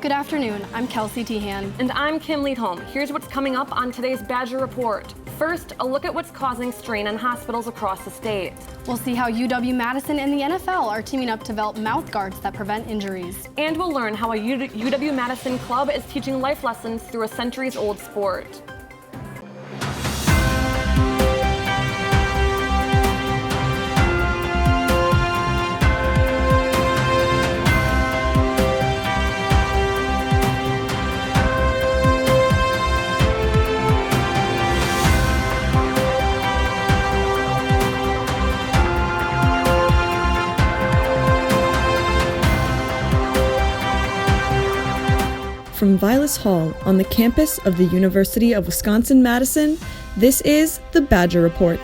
Good afternoon, I'm Kelsey Tehan. And I'm Kim Leadholm. Here's what's coming up on today's Badger Report. First, a look at what's causing strain on hospitals across the state. We'll see how UW-Madison and the NFL are teaming up to develop mouth guards that prevent injuries. And we'll learn how a UW-Madison club is teaching life lessons through a centuries-old sport. From Vilas Hall on the campus of the University of Wisconsin-Madison, this is the Badger Report.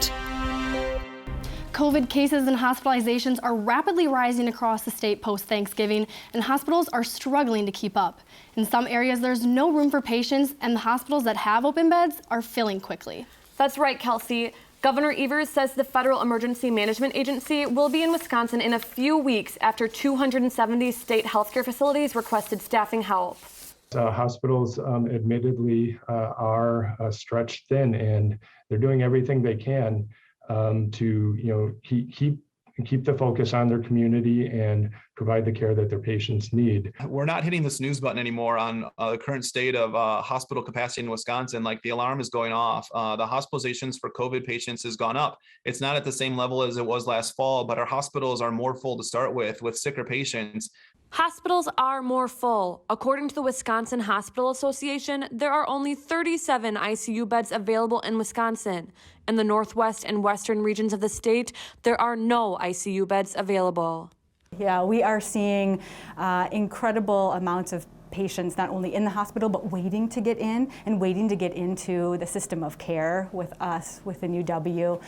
COVID cases and hospitalizations are rapidly rising across the state post-Thanksgiving, and hospitals are struggling to keep up. In some areas, there's no room for patients, and the hospitals that have open beds are filling quickly. That's right, Kelsey. Governor Evers says the Federal Emergency Management Agency will be in Wisconsin in a few weeks after 270 state healthcare facilities requested staffing help. Hospitals admittedly are stretched thin, and they're doing everything they can to keep the focus on their community and provide the care that their patients need. We're not hitting the snooze button anymore on the current state of hospital capacity in Wisconsin. Like, the alarm is going off. The hospitalizations for COVID patients has gone up. It's not at the same level as it was last fall, but our hospitals are more full to start with sicker patients. Hospitals are more full. According to the Wisconsin Hospital Association, there are only 37 ICU beds available in Wisconsin. In the northwest and western regions of the state, there are no ICU beds available. Yeah, we are seeing incredible amounts of patients not only in the hospital but waiting to get in and waiting to get into the system of care with us within UW,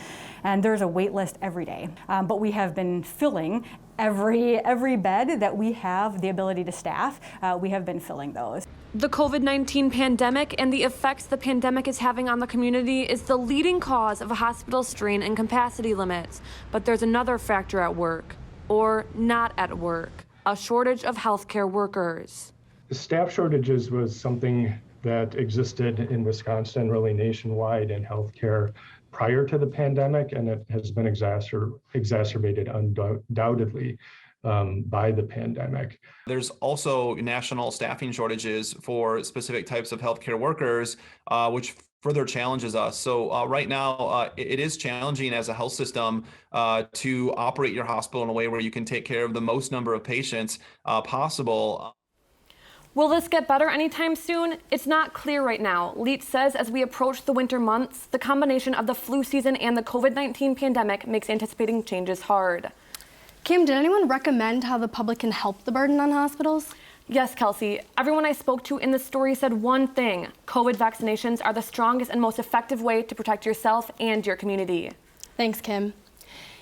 and there's a wait list every day, but we have been filling every bed that we have the ability to staff. We have been filling those. The COVID-19 pandemic and the effects the pandemic is having on the community is the leading cause of a hospital strain and capacity limits, but there's another factor at work, or not at work, a shortage of healthcare workers. Staff shortages was something that existed in Wisconsin, really nationwide in healthcare prior to the pandemic, and it has been exacerbated undoubtedly by the pandemic. There's also national staffing shortages for specific types of healthcare workers, which further challenges us. So right now, it is challenging as a health system to operate your hospital in a way where you can take care of the most number of patients possible. Will this get better anytime soon? It's not clear right now. Leet says as we approach the winter months, the combination of the flu season and the COVID-19 pandemic makes anticipating changes hard. Kim, did anyone recommend how the public can help the burden on hospitals? Yes, Kelsey. Everyone I spoke to in this story said one thing: COVID vaccinations are the strongest and most effective way to protect yourself and your community. Thanks, Kim.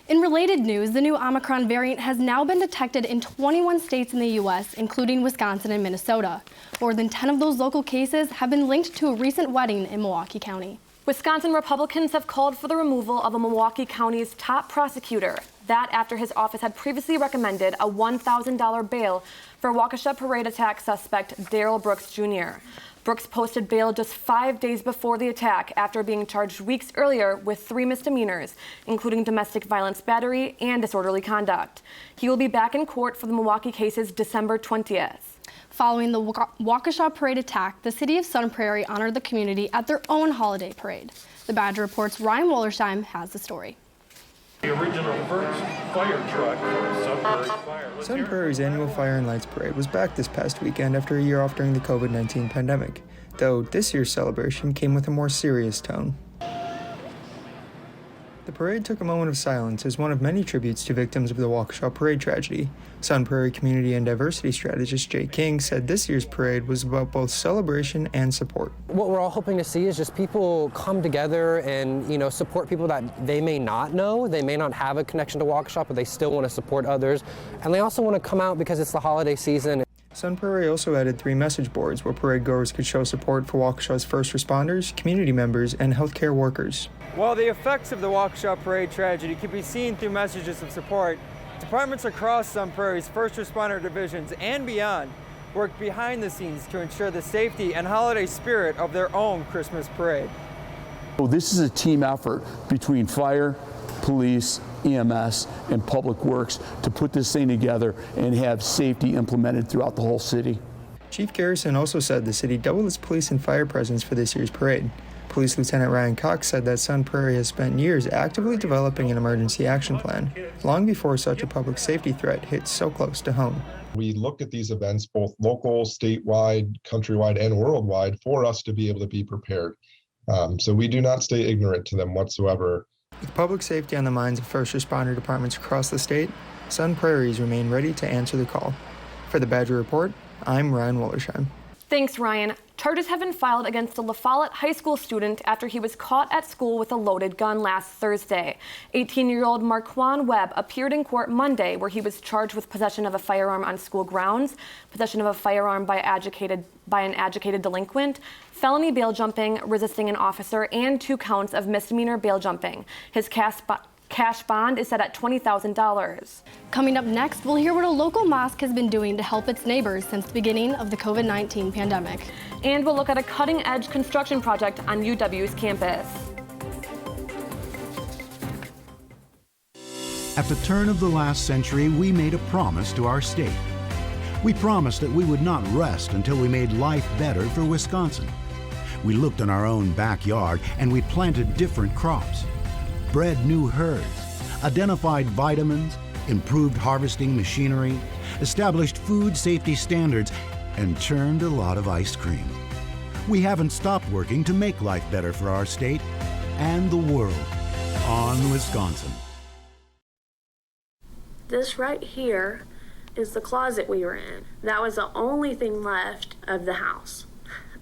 In related news, the new Omicron variant has now been detected in 21 states in the U.S., including Wisconsin and Minnesota. More than 10 of those local cases have been linked to a recent wedding in Milwaukee County. Wisconsin Republicans have called for the removal of a Milwaukee County's top prosecutor. That after his office had previously recommended a $1,000 bail for Waukesha parade attack suspect Darrell Brooks Jr. Brooks posted bail just 5 days before the attack after being charged weeks earlier with 3 misdemeanors, including domestic violence battery and disorderly conduct. He will be back in court for the Milwaukee cases December 20th. Following the Waukesha parade attack, the city of Sun Prairie honored the community at their own holiday parade. The Badger Report's Ryan Wollersheim has the story. The original first fire truck for Sun Prairie Fire. Sun Prairie's annual Fire and Lights Parade was back this past weekend after a year off during the COVID-19 pandemic, though this year's celebration came with a more serious tone. The parade took a moment of silence as one of many tributes to victims of the Waukesha parade tragedy. Sun Prairie Community and Diversity Strategist Jay King said this year's parade was about both celebration and support. What we're all hoping to see is just people come together and, support people that they may not know. They may not have a connection to Waukesha, but they still want to support others. And they also want to come out because it's the holiday season. Sun Prairie also added 3 message boards where parade goers could show support for Waukesha's first responders, community members, and healthcare workers. While the effects of the Waukesha parade tragedy can be seen through messages of support, departments across Sun Prairie's first responder divisions and beyond worked behind the scenes to ensure the safety and holiday spirit of their own Christmas parade. So this is a team effort between fire, police, EMS, and Public Works to put this thing together and have safety implemented throughout the whole city. Chief Garrison also said the city doubled its police and fire presence for this year's parade. Police Lieutenant Ryan Cox said that Sun Prairie has spent years actively developing an emergency action plan, long before such a public safety threat hit so close to home. We look at these events, both local, statewide, countrywide, and worldwide, for us to be able to be prepared. So we do not stay ignorant to them whatsoever. With public safety on the minds of first responder departments across the state, Sun Prairies remain ready to answer the call. For the Badger Report, I'm Ryan Wollersheim. Thanks, Ryan. Charges have been filed against a La Follette High School student after he was caught at school with a loaded gun last Thursday. 18-year-old Marquand Webb appeared in court Monday, where he was charged with possession of a firearm on school grounds, possession of a firearm by an agitated delinquent, felony bail jumping, resisting an officer, and 2 counts of misdemeanor bail jumping. His cash bond is set at $20,000. Coming up next, we'll hear what a local mosque has been doing to help its neighbors since the beginning of the COVID-19 pandemic. And we'll look at a cutting-edge construction project on UW's campus. At the turn of the last century, we made a promise to our state. We promised that we would not rest until we made life better for Wisconsin. We looked in our own backyard and we planted different crops, bred new herds, identified vitamins, improved harvesting machinery, established food safety standards, and churned a lot of ice cream. We haven't stopped working to make life better for our state and the world on Wisconsin. This right here is the closet we were in. That was the only thing left of the house.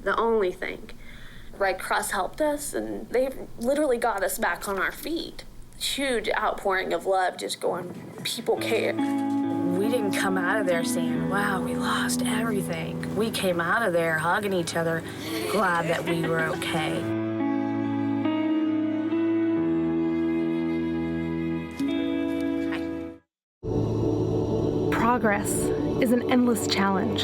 The only thing. Red Cross helped us, and they literally got us back on our feet. Huge outpouring of love, just going, people care. We didn't come out of there saying, wow, we lost everything. We came out of there hugging each other, glad that we were okay. Progress is an endless challenge.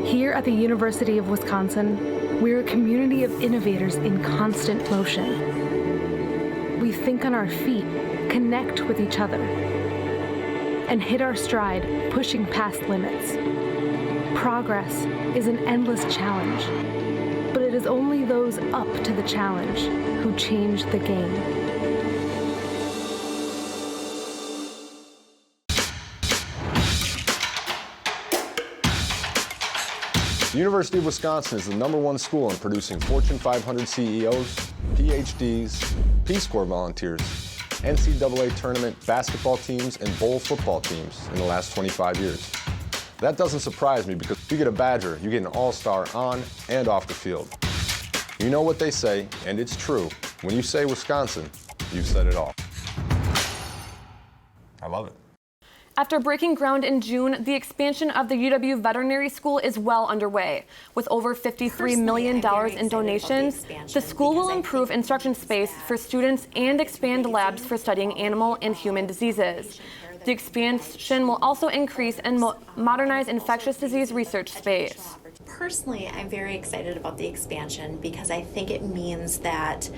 Here at the University of Wisconsin, we're a community of innovators in constant motion. We think on our feet, connect with each other, and hit our stride, pushing past limits. Progress is an endless challenge, but it is only those up to the challenge who change the game. The University of Wisconsin is the #1 school in producing Fortune 500 CEOs, PhDs, Peace Corps volunteers, NCAA tournament basketball teams, and bowl football teams in the last 25 years. That doesn't surprise me because if you get a Badger, you get an all-star on and off the field. You know what they say, and it's true. When you say Wisconsin, you've said it all. I love it. After breaking ground in June, the expansion of the UW Veterinary School is well underway. With over $53 million in donations, the school will improve instruction space for students and expand labs for studying animal and human diseases. The expansion will also increase and modernize infectious disease research space. Personally, I'm very excited about the expansion because I think it means that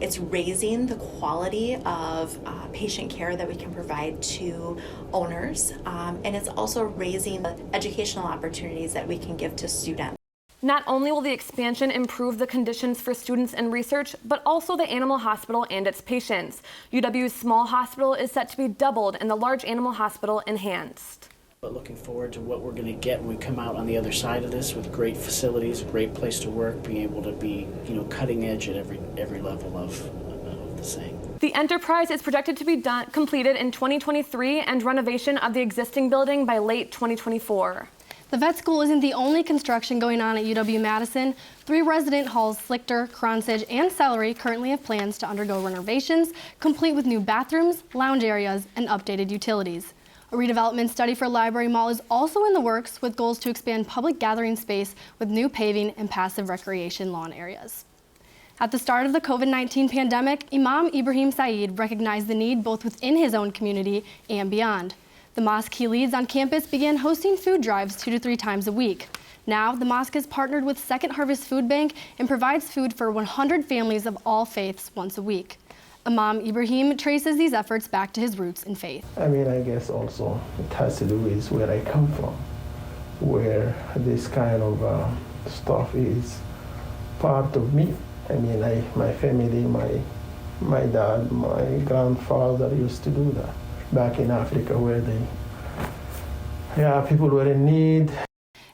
it's raising the quality of patient care that we can provide to owners, and it's also raising the educational opportunities that we can give to students. Not only will the expansion improve the conditions for students and research, but also the animal hospital and its patients. UW's small hospital is set to be doubled and the large animal hospital enhanced. But looking forward to what we're going to get when we come out on the other side of this with great facilities, a great place to work, being able to be, cutting edge at every level of the same. The enterprise is projected to be completed in 2023 and renovation of the existing building by late 2024. The vet school isn't the only construction going on at UW-Madison. 3 resident halls, Slichter, Cronsage, and Celery, currently have plans to undergo renovations, complete with new bathrooms, lounge areas, and updated utilities. A redevelopment study for Library Mall is also in the works, with goals to expand public gathering space with new paving and passive recreation lawn areas. At the start of the COVID-19 pandemic, Imam Ibrahim Saeed recognized the need both within his own community and beyond. The mosque he leads on campus began hosting food drives 2 to 3 times a week. Now, the mosque is partnered with Second Harvest Food Bank and provides food for 100 families of all faiths once a week. Imam Ibrahim traces these efforts back to his roots in faith. I mean, I guess also it has to do with where I come from, where this kind of stuff is part of me. I mean, my family, my dad, my grandfather used to do that back in Africa where people were in need.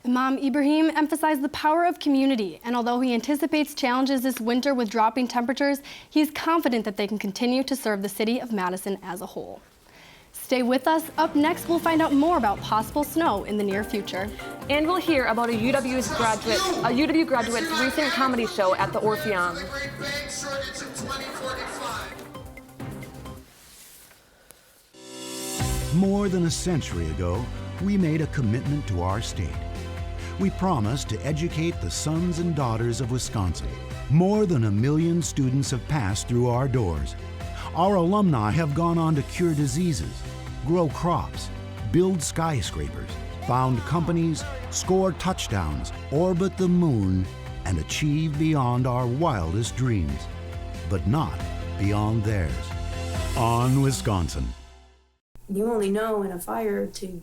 Imam Ibrahim emphasized the power of community, and although he anticipates challenges this winter with dropping temperatures, he's confident that they can continue to serve the city of Madison as a whole. Stay with us. Up next, we'll find out more about possible snow in the near future. And we'll hear about a UW graduate's recent comedy show at the Orpheum. More than a century ago, we made a commitment to our state. We promised to educate the sons and daughters of Wisconsin. More than 1 million students have passed through our doors. Our alumni have gone on to cure diseases, grow crops, build skyscrapers, found companies, score touchdowns, orbit the moon, and achieve beyond our wildest dreams, but not beyond theirs. On Wisconsin. You only know in a fire to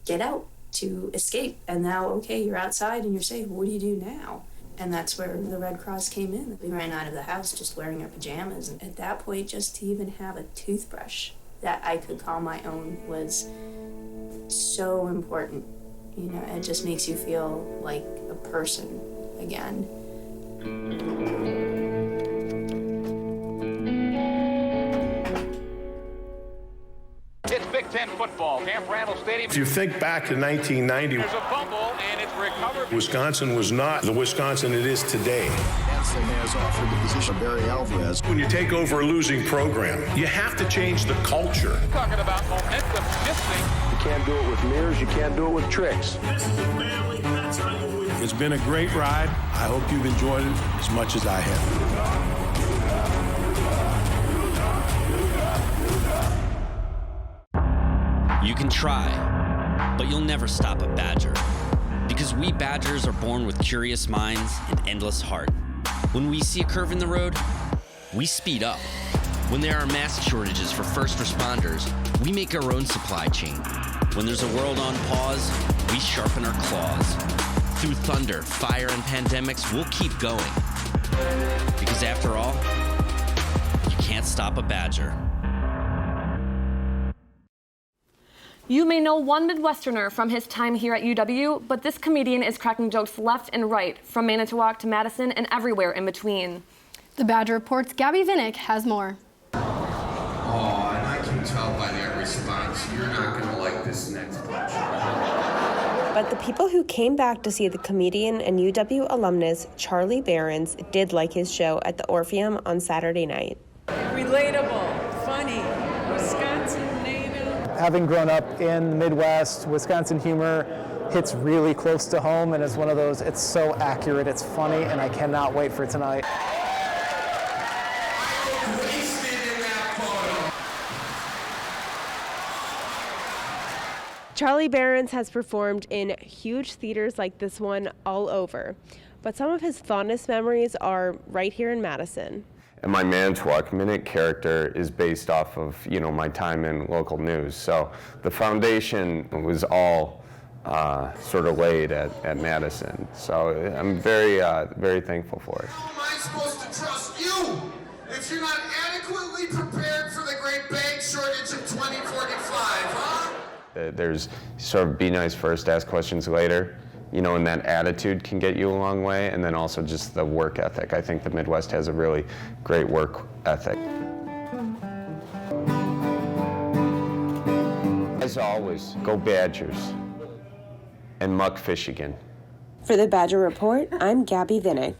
get out, to escape. And now, okay, you're outside and you're safe. What do you do now? And that's where the Red Cross came in. We ran out of the house just wearing our pajamas. And at that point, just to even have a toothbrush that I could call my own was so important. You know, it just makes you feel like a person again. It's Big Ten football. Camp Randall Stadium. If you think back to 1990, There's a fumble and it's recovered. Wisconsin was not the Wisconsin it is today. Madison has offered the position of Barry Alvarez. When you take over a losing program, you have to change the culture. Talking about momentum shifting. You can't do it with mirrors. You can't do it with tricks. This is a family. That's how you win. It's been a great ride. I hope you've enjoyed it as much as I have. You can try, but you'll never stop a Badger. Because we Badgers are born with curious minds and endless heart. When we see a curve in the road, we speed up. When there are mask shortages for first responders, we make our own supply chain. When there's a world on pause, we sharpen our claws. Through thunder, fire, and pandemics, we'll keep going. Because after all, you can't stop a Badger. You may know one Midwesterner from his time here at UW, but this comedian is cracking jokes left and right, from Manitowoc to Madison and everywhere in between. The Badger Report's Gabby VINICK has more. Oh, and I can tell by that response, you're not going to like this next punch. But the people who came back to see the comedian and UW alumnus Charlie Berens did like his show at the Orpheum on Saturday night. Relatable, funny, Wisconsin native. Having grown up in the Midwest, Wisconsin humor hits really close to home, and it's one of those, it's so accurate, it's funny, and I cannot wait for tonight. Charlie Berens has performed in huge theaters like this one all over, but some of his fondest memories are right here in Madison. And my Manitowoc Minute character is based off of, my time in local news. So the foundation was all sort of laid at Madison. So I'm very, very thankful for it. How am I supposed to trust you if you're not adequately prepared for the great bag shortage of 2045, huh? There's sort of be nice first, ask questions later. And that attitude can get you a long way, and then also just the work ethic. I think the Midwest has a really great work ethic. As always, go Badgers and muck Michigan. For the Badger Report, I'm Gabby VINICK.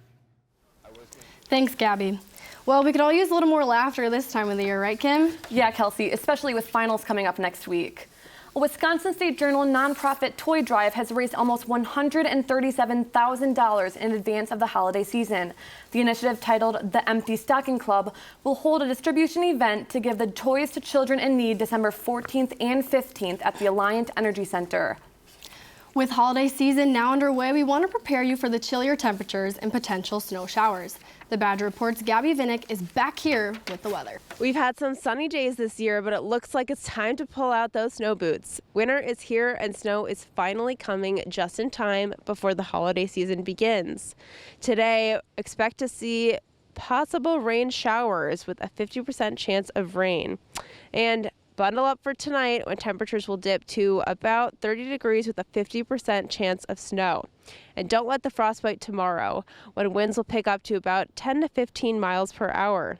Thanks, Gabby. Well, we could all use a little more laughter this time of the year, right, Kim? Yeah, Kelsey, especially with finals coming up next week. A Wisconsin State Journal nonprofit toy drive has raised almost $137,000 in advance of the holiday season. The initiative, titled The Empty Stocking Club, will hold a distribution event to give the toys to children in need December 14th and 15th at the Alliant Energy Center. With holiday season now underway, we want to prepare you for the chillier temperatures and potential snow showers. The Badger Report's Gabby VINICK is back here with the weather. We've had some sunny days this year, but it looks like it's time to pull out those snow boots. Winter is here and snow is finally coming just in time before the holiday season begins. Today, expect to see possible rain showers with a 50% chance of rain. And bundle up for tonight when temperatures will dip to about 30 degrees with a 50% chance of snow. And don't let the frostbite tomorrow when winds will pick up to about 10 to 15 miles per hour.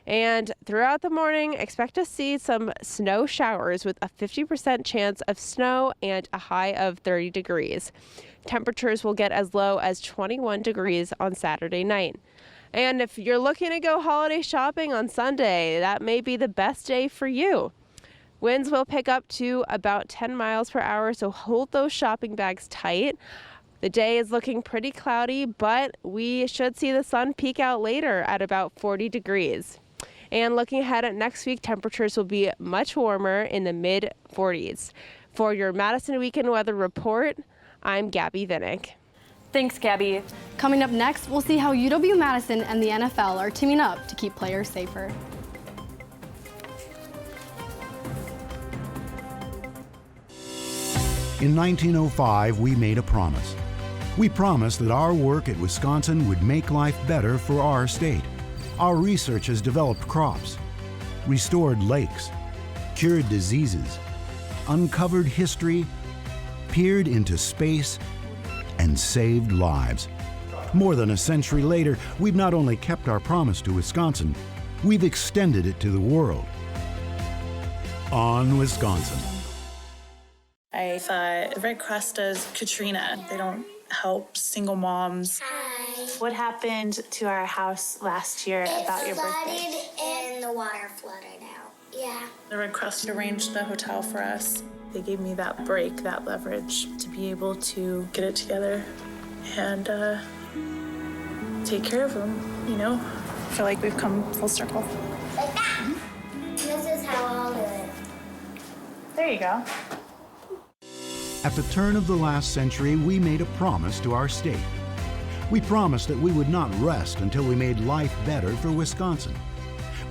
And throughout the morning, expect to see some snow showers with a 50% chance of snow and a high of 30 degrees. Temperatures will get as low as 21 degrees on Saturday night. And if you're looking to go holiday shopping on Sunday, that may be the best day for you. Winds will pick up to about 10 miles per hour, so hold those shopping bags tight. The day is looking pretty cloudy, but we should see the sun peek out later at about 40 degrees. And looking ahead at next week, temperatures will be much warmer in the mid-40s. For your Madison Weekend Weather Report, I'm Gabby VINICK. Thanks, Gabby. Coming up next, we'll see how UW-Madison and the NFL are teaming up to keep players safer. In 1905, we made a promise. We promised that our work at Wisconsin would make life better for our state. Our research has developed crops, restored lakes, cured diseases, uncovered history, peered into space, and saved lives. More than a century later, we've not only kept our promise to Wisconsin, we've extended it to the world. On Wisconsin. I thought the Red Cross does Katrina. They don't help single moms. Hi. What happened to our house last year about your birthday? It flooded and the water flooded out. Yeah. The Red Cross arranged the hotel for us. They gave me that break, that leverage to be able to get it together and take care of them, you know? I feel like we've come full circle. Like that. Mm-hmm. This is how I'll do it. There you go. At the turn of the last century, we made a promise to our state. We promised that we would not rest until we made life better for Wisconsin.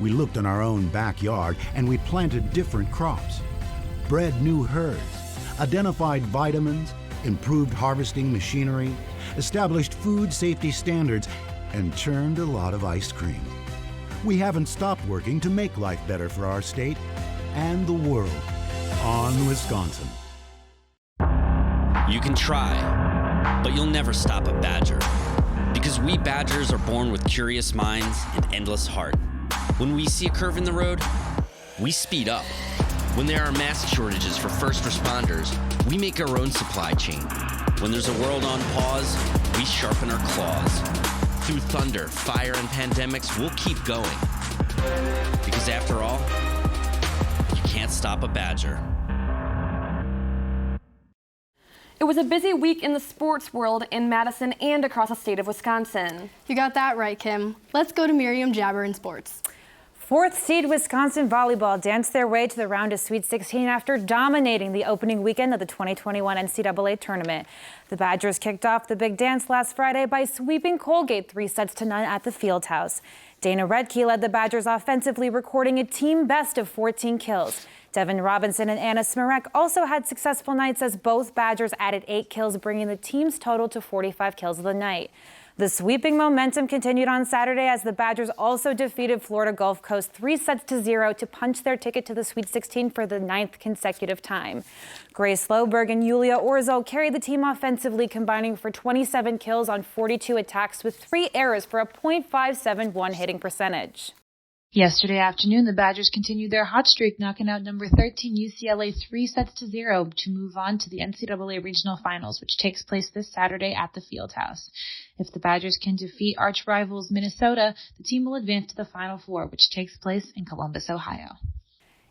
We looked in our own backyard and we planted different crops, bred new herds, identified vitamins, improved harvesting machinery, established food safety standards, and churned a lot of ice cream. We haven't stopped working to make life better for our state and the world. On Wisconsin. You can try, but you'll never stop a Badger. Because we Badgers are born with curious minds and endless heart. When we see a curve in the road, we speed up. When there are mask shortages for first responders, we make our own supply chain. When there's a world on pause, we sharpen our claws. Through thunder, fire, and pandemics, we'll keep going. Because after all, you can't stop a Badger. It was a busy week in the sports world in Madison and across the state of Wisconsin. You got that right, Kim. Let's go to MIRIAM Jabber in sports. Fourth seed Wisconsin volleyball danced their way to the round of Sweet 16 after dominating the opening weekend of the 2021 NCAA tournament. The Badgers kicked off the big dance last Friday by sweeping Colgate 3-0 at the Fieldhouse. Dana Redke led the Badgers offensively, recording a team best of 14 kills. Devin Robinson and Anna Smirek also had successful nights as both Badgers added 8 kills, bringing the team's total to 45 kills of the night. The sweeping momentum continued on Saturday as the Badgers also defeated Florida Gulf Coast 3-0 to punch their ticket to the Sweet 16 for the 9th consecutive time. Grace Loberg and Yulia Orzo carried the team offensively, combining for 27 kills on 42 attacks with 3 errors for a .571 hitting percentage. Yesterday afternoon, the Badgers continued their hot streak, knocking out number 13 UCLA 3-0 to move on to the NCAA Regional Finals, which takes place this Saturday at the Fieldhouse. If the Badgers can defeat arch rivals Minnesota, the team will advance to the Final Four, which takes place in Columbus, Ohio.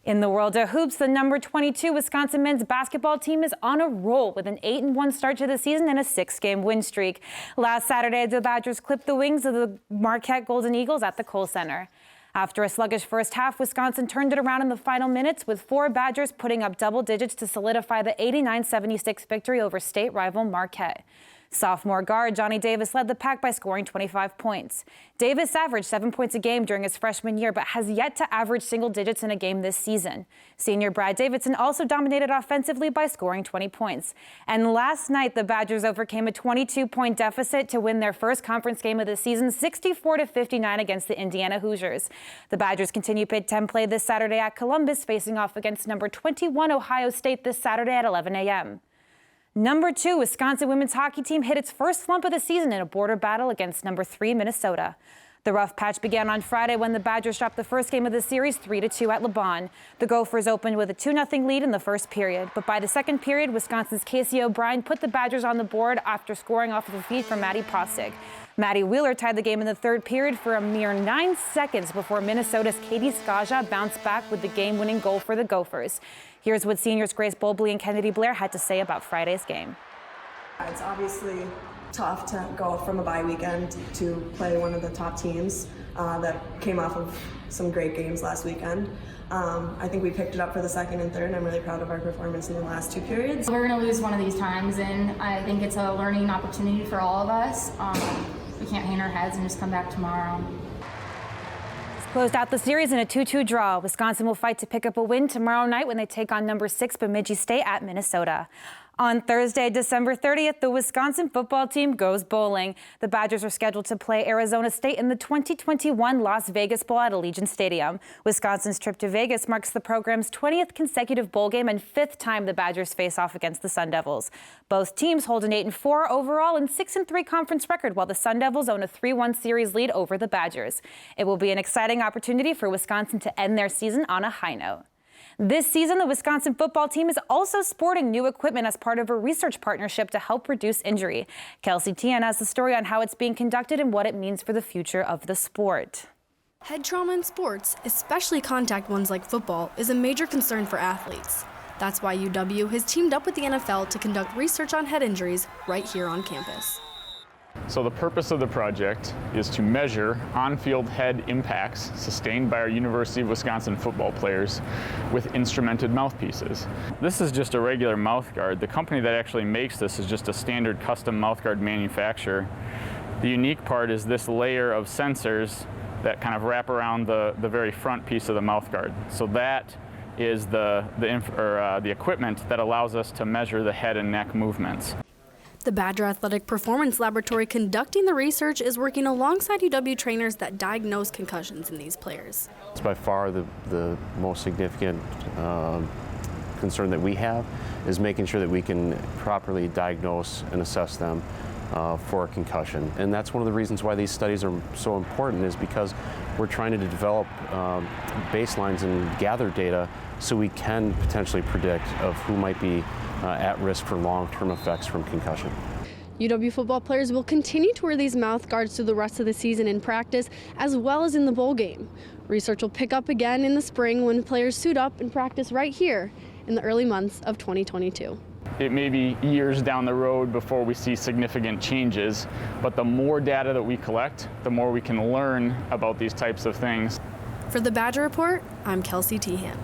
In the world of hoops, the number 22 Wisconsin men's basketball team is on a roll with an 8-1 start to the season and a 6-game win streak. Last Saturday, the Badgers clipped the wings of the Marquette Golden Eagles at the Kohl Center. After a sluggish first half, Wisconsin turned it around in the final minutes, with 4 Badgers putting up double digits to solidify the 89-76 victory over state rival Marquette. Sophomore guard Johnny Davis led the pack by scoring 25 points. Davis averaged 7 points a game during his freshman year, but has yet to average single digits in a game this season. Senior Brad Davidson also dominated offensively by scoring 20 points. And last night, the Badgers overcame a 22-point deficit to win their first conference game of the season, 64-59 against the Indiana Hoosiers. The Badgers continue Big Ten play this Saturday at Columbus, facing off against number 21 Ohio State this Saturday at 11 a.m. Number 2 Wisconsin women's hockey team hit its first slump of the season in a border battle against number 3 Minnesota. The rough patch began on Friday when the Badgers dropped the first game of the series 3-2 at LeBon. The Gophers opened with a 2-0 lead in the first period, but by the second period, Wisconsin's Casey O'Brien put the Badgers on the board after scoring off of a feed from Maddie Prosig. Maddie Wheeler tied the game in the third period for a mere 9 seconds before Minnesota's Katie Skaja bounced back with the game-winning goal for the Gophers. Here's what seniors Grace Bobley and Kennedy Blair had to say about Friday's game. It's obviously tough to go from a bye weekend to play one of the top teams that came off of some great games last weekend. I think we picked it up for the second and third, and I'm really proud of our performance in the last 2 periods. We're going to lose one of these times, and I think it's a learning opportunity for all of us. We can't hang our heads and just come back tomorrow. Closed out the series in a 2-2 draw. Wisconsin will fight to pick up a win tomorrow night when they take on number 6 Bemidji State at Minnesota. On Thursday, December 30th, the Wisconsin football team goes bowling. The Badgers are scheduled to play Arizona State in the 2021 Las Vegas Bowl at Allegiant Stadium. Wisconsin's trip to Vegas marks the program's 20th consecutive bowl game and 5th time the Badgers face off against the Sun Devils. Both teams hold an 8-4 overall and 6-3 conference record, while the Sun Devils own a 3-1 series lead over the Badgers. It will be an exciting opportunity for Wisconsin to end their season on a high note. This season, the Wisconsin football team is also sporting new equipment as part of a research partnership to help reduce injury. Kelsey Tehan has the story on how it's being conducted and what it means for the future of the sport. Head trauma in sports, especially contact ones like football, is a major concern for athletes. That's why UW has teamed up with the NFL to conduct research on head injuries right here on campus. So the purpose of the project is to measure on-field head impacts sustained by our University of Wisconsin football players with instrumented mouthpieces. This is just a regular mouthguard. The company that actually makes this is just a standard custom mouthguard manufacturer. The unique part is this layer of sensors that kind of wrap around the very front piece of the mouthguard. So that is the equipment that allows us to measure the head and neck movements. The Badger Athletic Performance Laboratory conducting the research is working alongside UW trainers that diagnose concussions in these players. It's by far the most significant concern that we have is making sure that we can properly diagnose and assess them for a concussion. And that's one of the reasons why these studies are so important, is because we're trying to develop baselines and gather data so we can potentially predict of who might be at risk for long-term effects from concussion. UW football players will continue to wear these mouth guards through the rest of the season in practice as well as in the bowl game. Research will pick up again in the spring when players suit up and practice right here in the early months of 2022. It may be years down the road before we see significant changes, but the more data that we collect, the more we can learn about these types of things. For the Badger Report, I'm Kelsey Tehan.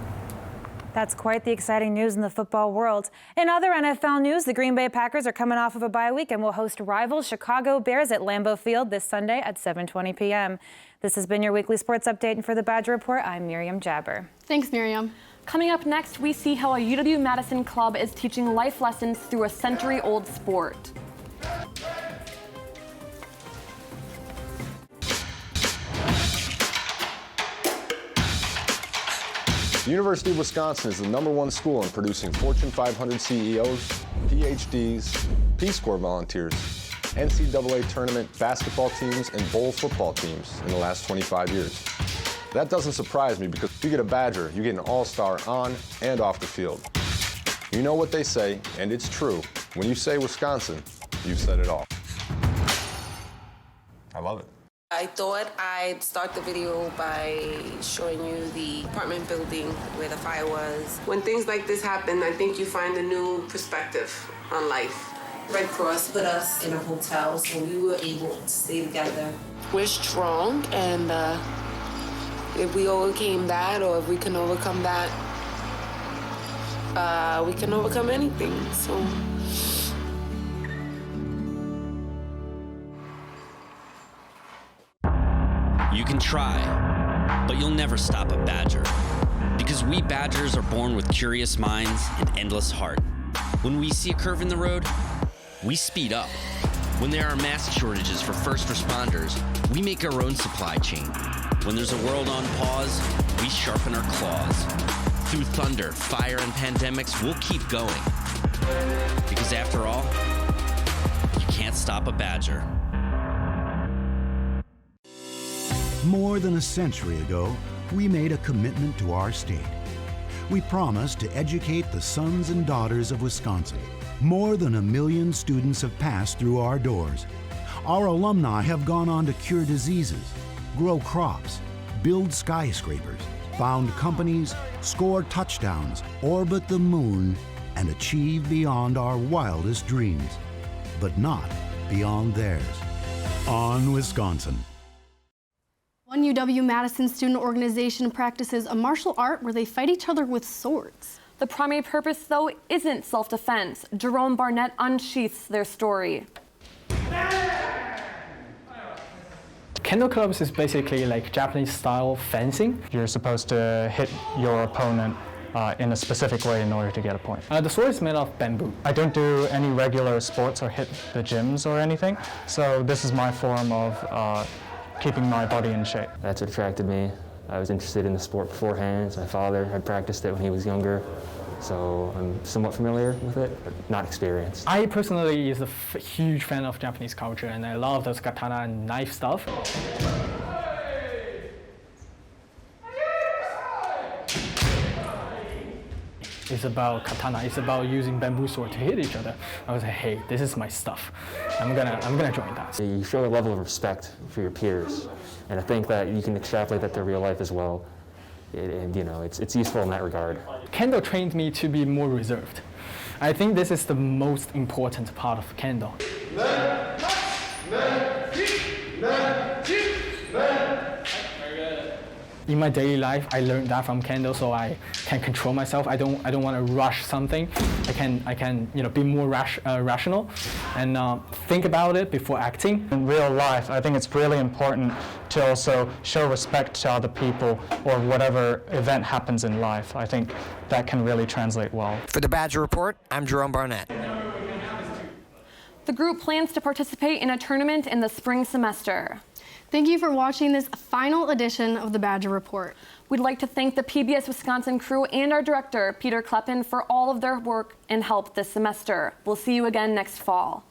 That's quite the exciting news in the football world. In other NFL news, the Green Bay Packers are coming off of a bye week and will host rival Chicago Bears at Lambeau Field this Sunday at 7:20 p.m. This has been your weekly sports update, and for the Badger Report, I'm Miriam Jabber. Thanks, Miriam. Coming up next, we see how a UW Madison club is teaching life lessons through a century-old sport. The University of Wisconsin is the #1 school in producing Fortune 500 CEOs, PhDs, Peace Corps volunteers, NCAA tournament basketball teams, and bowl football teams in the last 25 years. That doesn't surprise me, because if you get a Badger, you get an all-star on and off the field. You know what they say, and it's true. When you say Wisconsin, you've said it all. I love it. I thought I'd start the video by showing you the apartment building where the fire was. When things like this happen, I think you find a new perspective on life. Red Cross put us in a hotel, so we were able to stay together. We're strong, and if we overcame that, or if we can overcome that, we can overcome anything, so. You can try, but you'll never stop a Badger. Because we Badgers are born with curious minds and endless heart. When we see a curve in the road, we speed up. When there are mask shortages for first responders, we make our own supply chain. When there's a world on pause, we sharpen our claws. Through thunder, fire, and pandemics, we'll keep going. Because after all, you can't stop a Badger. More than a century ago, we made a commitment to our state. We promised to educate the sons and daughters of Wisconsin. More than 1 million students have passed through our doors. Our alumni have gone on to cure diseases, grow crops, build skyscrapers, found companies, score touchdowns, orbit the moon, and achieve beyond our wildest dreams, but not beyond theirs. On Wisconsin. One UW-Madison student organization practices a martial art where they fight each other with swords. The primary purpose, though, isn't self-defense. Jerome Barnett unsheaths their story. Kendo clubs is basically like Japanese-style fencing. You're supposed to hit your opponent in a specific way in order to get a point. The sword is made of bamboo. I don't do any regular sports or hit the gyms or anything, so this is my form of keeping my body in shape. That's what attracted me. I was interested in the sport beforehand. My father had practiced it when he was younger, so I'm somewhat familiar with it, but not experienced. I personally is a huge fan of Japanese culture, and I love those katana and knife stuff. It's about katana. It's about using bamboo sword to hit each other. I was like, hey, this is my stuff. I'm gonna join that. You show a level of respect for your peers, and I think that you can extrapolate that to real life as well. And you know, it's useful in that regard. Kendo trained me to be more reserved. I think this is the most important part of Kendo. In my daily life, I learned that from Kendo, so I can control myself. I don't want to rush something. I can be more rational and think about it before acting. In real life, I think it's really important to also show respect to other people or whatever event happens in life. I think that can really translate well. For the Badger Report, I'm Jerome Barnett. The group plans to participate in a tournament in the spring semester. Thank you for watching this final edition of the Badger Report. We'd like to thank the PBS Wisconsin crew and our director, Peter Kleppen, for all of their work and help this semester. We'll see you again next fall.